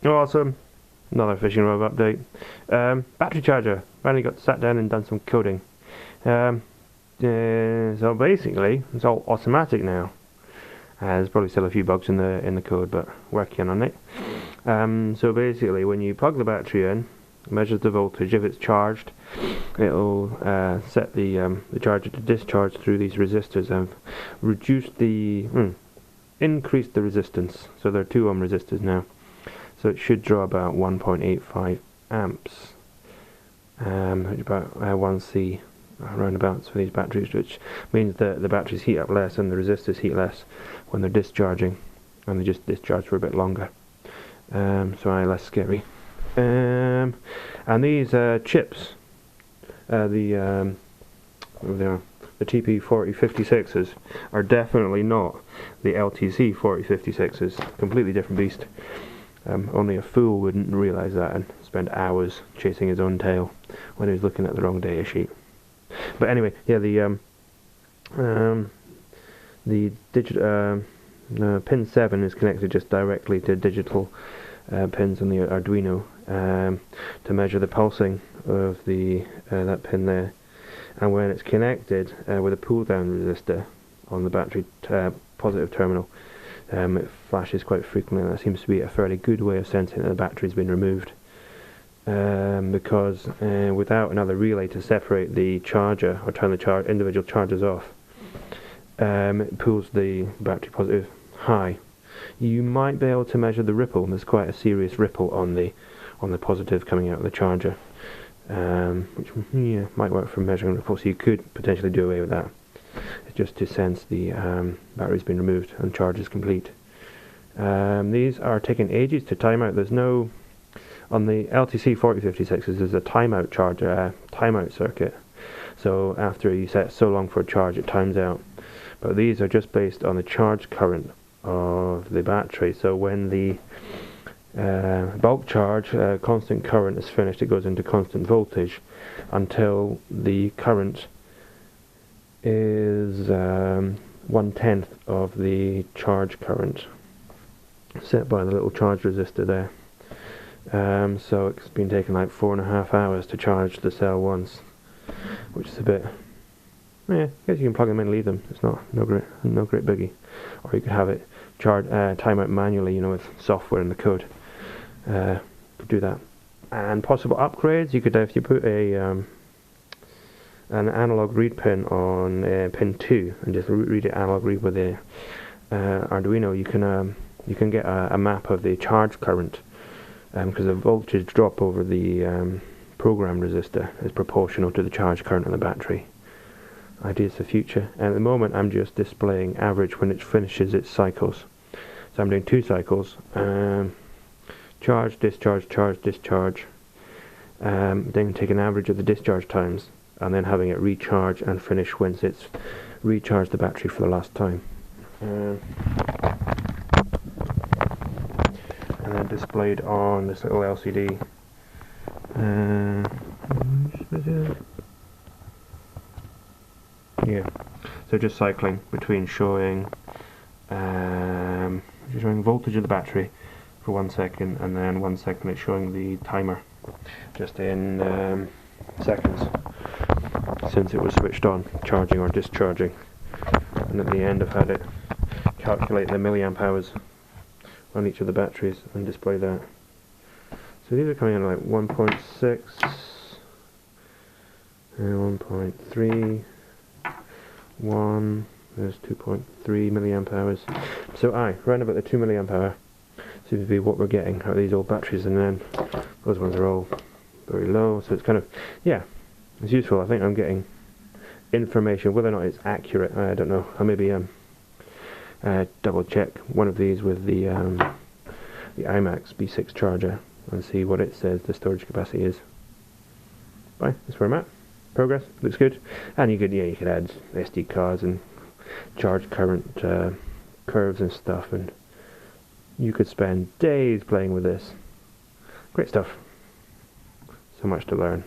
Awesome. Another FishingROV update. Battery charger. Finally got sat down and done some coding. So basically, it's all automatic now. There's probably still a few bugs in the code, but working on it. So basically, when you plug the battery in, it measures the voltage. If it's charged, it'll set the charger to discharge through these resistors and increase the resistance. So they're 2 ohm resistors now. So it should draw about 1.85 amps, about 1C roundabouts for these batteries, which means that the batteries heat up less and the resistors heat less when they're discharging, and they just discharge for a bit longer. So less scary. And these chips, the TP4056s are definitely not the LTC 4056s. Completely different beast. Only a fool wouldn't realise that and spend hours chasing his own tail when he was looking at the wrong data sheet. But anyway, yeah, pin 7 is connected just directly to digital pins on the Arduino to measure the pulsing of that pin there. And when it's connected with a pull-down resistor on the battery positive terminal, it flashes quite frequently, and that seems to be a fairly good way of sensing that the battery's been removed. Because without another relay to separate the charger or turn the individual chargers off, it pulls the battery positive high. You might be able to measure the ripple. There's quite a serious ripple on the positive coming out of the charger, which might work for measuring ripple. So you could potentially do away with that. It's just to sense the battery's been removed and charge is complete. These are taking ages to time out. There's no, on the LTC 4056s, there's a timeout charger, timeout circuit. So after you set so long for a charge, it times out. But these are just based on the charge current of the battery. So when the bulk charge, constant current is finished, it goes into constant voltage until the current is 1/10 of the charge current set by the little charge resistor there. So it's been taking like 4.5 hours to charge the cell once, which is a bit. I guess you can plug them in and leave them. It's no great biggie. Or you could have it time out manually, with software in the code. Could do that. And possible upgrades, you could, if you put an analog read pin on pin 2 and just read it analog read with the Arduino, you can get a map of the charge current, because the voltage drop over the program resistor is proportional to the charge current on the battery. Ideas for future. And at the moment I'm just displaying average when it finishes its cycles. So I'm doing 2 cycles, charge, discharge, charge, discharge, then take an average of the discharge times and then having it recharge and finish once it's recharged the battery for the last time. And then displayed on this little LCD. Yeah, so just cycling between showing voltage of the battery for 1 second, and then 1 second it's showing the timer, just in seconds since it was switched on, charging or discharging. And at the end I've had it calculate the milliamp hours on each of the batteries and display that. So these are coming in like 1.6 and 1.3, 1, there's 2.3 milliamp hours. So round about the 2 milliamp hour seems to be what we're getting out of these old batteries, and then those ones are all very low, so it's kind of, it's useful. I think I'm getting information. Whether or not it's accurate, I don't know. I'll maybe double check one of these with the iMax B6 charger and see what it says the storage capacity is. That's where I'm at. Progress looks good, and you could add SD cards and charge current curves and stuff, and you could spend days playing with this. Great stuff. So much to learn.